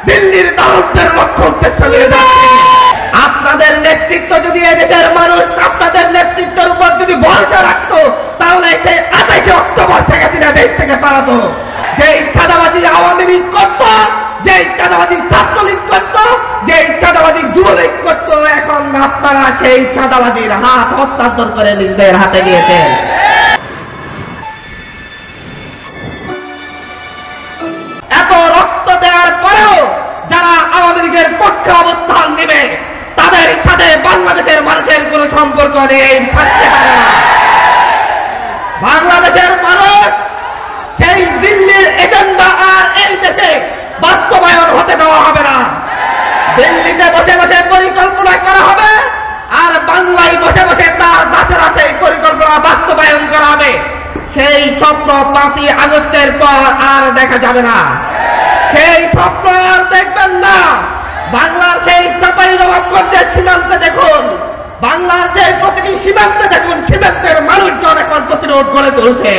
দিল্লির দারুণের লক্ষ্য উদ্দেশ্য নিয়ে যাচ্ছে। আপনাদের নেতৃত্ব যদি এদেশের মানুষ আপনাদের নেতৃত্বের উপর যদি ভরসা রাখতো, তাহলে সেই 28 অক্টোবর শেখ হাসিনা দেশ থেকে পালাতো। যেই চাঁদাবাজি আওয়ামী লীগ করত, যেই চাঁদাবাজি ছাত্রলীগ করত, যেই চাঁদাবাজি যুবলীগ করত, এখন আপনারা সেই চাঁদাবাজির হাত হস্তান্তর করে নিজেদের হাতে নিয়েছেন। এত রক্ত দেওয়ার পরেও যারা আওয়ামী লীগের পক্ষে অবস্থান নেবে, তাদের সাথে বাংলাদেশের মানুষের কোনো সম্পর্ক নেই, থাকতে পারে না। বাংলাদেশের মানুষ সেই দিল্লির এজেন্ডা আর এই দেশে বাস্তবায়ন হতে দেওয়া হবে না। দিল্লিতে বসে বসে পরিকল্পনা করা হবে, আর বাংলায় বসে বসে তার দাসেরা সেই পরিকল্পনা বাস্তবায়ন করা হবে। সেই স্বপ্ন 5ই আগস্টের পর আর দেখা যাবে না। সেই স্বপ্ন আর দেখবেন না। বাংলার সেই চাঁপাইনবাবগঞ্জের সীমান্তে দেখুন, বাংলার সেই প্রতিটি সীমান্তে দেখুন, সীমান্তের মানুষজন এখন প্রতিরোধ গড়ে তুলছে।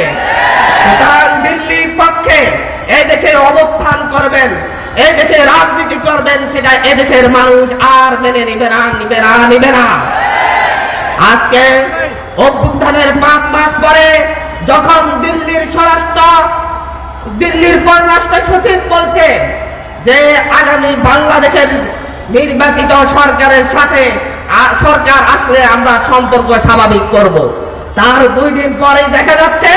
সুতরাং দিল্লির পক্ষে এই দেশে অবস্থান করবেন, এই দেশে রাজনীতি করবেন, সেটা এদেশের মানুষ আর মেনে নিবে না, নিবে না, নিবে না। আজকে অভ্যুত্থানের 5 মাস পরে যখন দিল্লির পররাষ্ট্র সচিব বলছে যে আগামী বাংলাদেশের নির্বাচিত সরকারের সাথে সরকার আসলে আমরা সম্পর্ক স্বাভাবিক করব, তার 2 দিন পরেই দেখা যাচ্ছে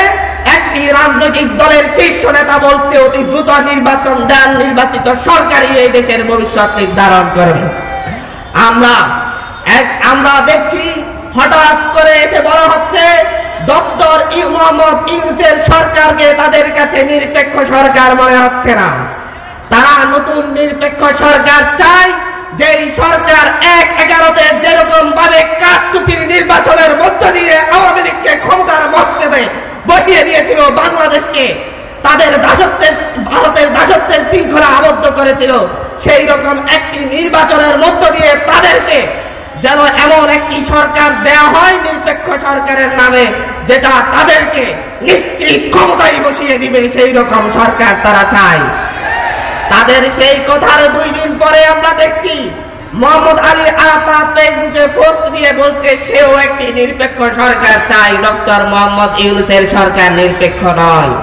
একটি রাজনৈতিক দলের শীর্ষ নেতা বলছে অতি দ্রুত নির্বাচন দেন, নির্বাচিত সরকারই এই দেশের ভবিষ্যৎ নির্ধারণ করবে। আমরা দেখছি হঠাৎ করে এসে বলা হচ্ছে ডক্টর মোহাম্মদ ইউনূসের সরকারকে তাদের কাছে নিরপেক্ষ সরকার মনে হচ্ছে না। তারা নতুন নিরপেক্ষ সরকার চায়, যেই সরকার 1/11-তে যেরকম ভাবে কারচুপির নির্বাচনের মধ্য দিয়ে আওয়ামী লীগকে ক্ষমতার মস্তকে বসিয়ে দিয়েছিল, বাংলাদেশকে তাদের দাসত্বের ভারতের দাসত্বের শৃঙ্খলা আবদ্ধ করেছিল, সেই রকম একটি নির্বাচনের মধ্য দিয়ে তাদেরকে যেন এমন একটি সরকার দেয়া হয় নিরপেক্ষ সরকারের নামে, যেটা তাদেরকে নিশ্চিত ক্ষমতায় বসিয়ে দিবে, সেই রকম সরকার তারা চায়। তাদের সেই কথার 2 দিন পরে আমরা দেখছি মোহাম্মদ আলী আরাফাত ফেসবুকে পোস্ট দিয়ে বলছে সেও একটি নিরপেক্ষ সরকার চাই, ডক্টর মোহাম্মদ ইউনূসের সরকার নিরপেক্ষ নয়।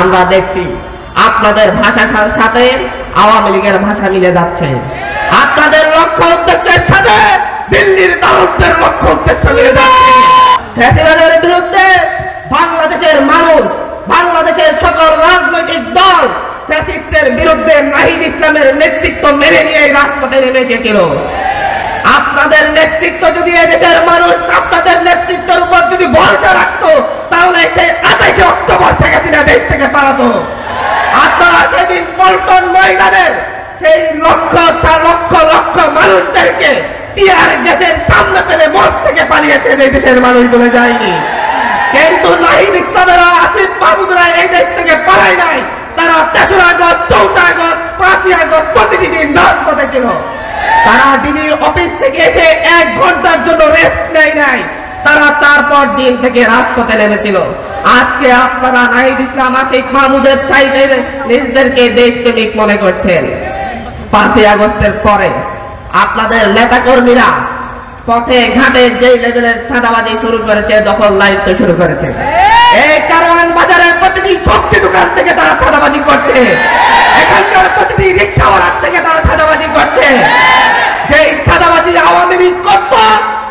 আমরা দেখছি আপনাদের ভাষার সাথে আওয়ামী লীগের ভাষা মিলে যাচ্ছে। আপনাদের লক্ষ্য উদ্দেশ্যের সাথে দিল্লির দারুণের লক্ষ্য উদ্দেশ্য মিলে যাচ্ছে। ফ্যাসিবাদের বিরুদ্ধে বাংলাদেশের মানুষ, বাংলাদেশের সকল রাজনৈতিক দল ফ্যাসিস্টের বিরুদ্ধে নাহিদ ইসলামের নেতৃত্ব মেনে নিয়ে রাজপথে নেমে এসেছিল। আপনাদের নেতৃত্ব যদি এদেশের মানুষ আপনাদের নেতৃত্বের উপর যদি ভরসা রাখতো, তাহলে সেই 28 অক্টোবর শেখ হাসিনা দেশ থেকে পালাতো। আপনারা সেদিন পল্টন ময়দানের সেই লক্ষ লক্ষ মানুষদেরকে টিয়ার গ্যাসের সামনে পেলে মঞ্চ থেকে পালিয়েছে, এই দেশের মানুষগুলো যায়নি। কিন্তু নাহিদ ইসলামেরা, আসিফ মাহমুদরা এই দেশ থেকে পালায় নাই। তারা 3রা আগস্ট, 4ঠা আগস্ট, 5ই আগস্ট প্রতিটি দিন রাজপথে ছিল। তারা ডিবির অফিস থেকে এসে 1 ঘন্টার জন্য রেস্ট নেয় নাই, তারা তারপর দিন থেকে রাজপথে নেমেছিল। আজকে আপনারা নাহিদ ইসলাম, আসিফ মাহমুদের চাইতে নিজেদেরকে দেশপ্রেমিক মনে করছেন। 5ই আগস্টের পরে আপনাদের নেতাকর্মীরা পথে ঘাটে যে লেভেলের চাঁদাবাজি শুরু করেছে, দখল দায়িত্ব শুরু করেছে। এই কারওয়ান বাজারের প্রতিটি সবজি দোকান থেকে তারা চাঁদাবাজি করছে, এখানকার প্রতিটি রিক্সাওয়ালার থেকে তারা চাঁদাবাজি করছে। যেই চাঁদাবাজি আওয়ামী লীগ করত,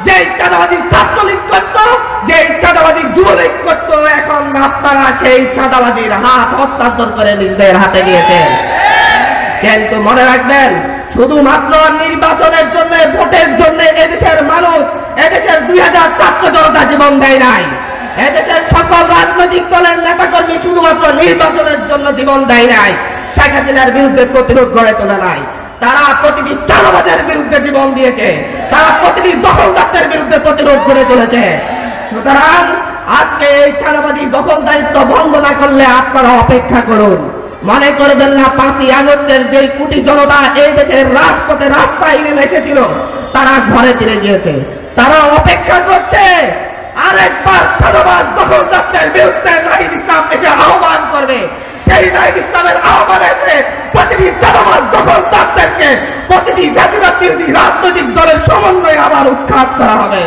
যেই চাঁদাবাজি ছাত্রলীগ করত, যেই চাঁদাবাজি যুবলীগ করত, এখন আপনারা সেই চাঁদাবাজির হাত হস্তান্তর করে নিজেদের হাতে নিয়েছেন। কিন্তু মনে রাখবেন, শুধুমাত্র নির্বাচনের জন্য, ভোটের জন্য এদেশের মানুষ, এদেশের 2000 ছাত্র জনতা জীবন দেয় নাই। এদেশের সকল রাজনৈতিক দলের নেতাকর্মী শুধুমাত্র নির্বাচনের জন্য জীবন দেয় নাই, শেখ হাসিনার বিরুদ্ধে প্রতিরোধ গড়ে তোলে নাই। তারা প্রতিটি চাঁদাবাজের বিরুদ্ধে জীবন দিয়েছে, তারা প্রতিটি দখলদারদের বিরুদ্ধে প্রতিরোধ গড়ে তুলেছে। সুতরাং আজকে এই চাঁদাবাজি দখলদারিত্ব বন্ধ না করলে আপনারা অপেক্ষা করুন। মনে করবেন না 5ই আগস্টের যে কোটি জনতা এই দেশের রাজপথে রাস্তায় নেমে এসেছিল, তারা ঘরে ফিরে গিয়েছে। তারা অপেক্ষা করছে আরেকবার চাঁদাবাজ দখলদারদের বিরুদ্ধে নাহিদ ইসলাম এসে আহ্বান করবে, সেই নাইট ইসলামের আহ্বানে এসে প্রতিটি চাঁদাবাজ দখলদারদেরকে প্রতিটি জাতীয় বিরোধী রাজনৈতিক দলের সমন্বয়ে আবার উৎখাত করা হবে।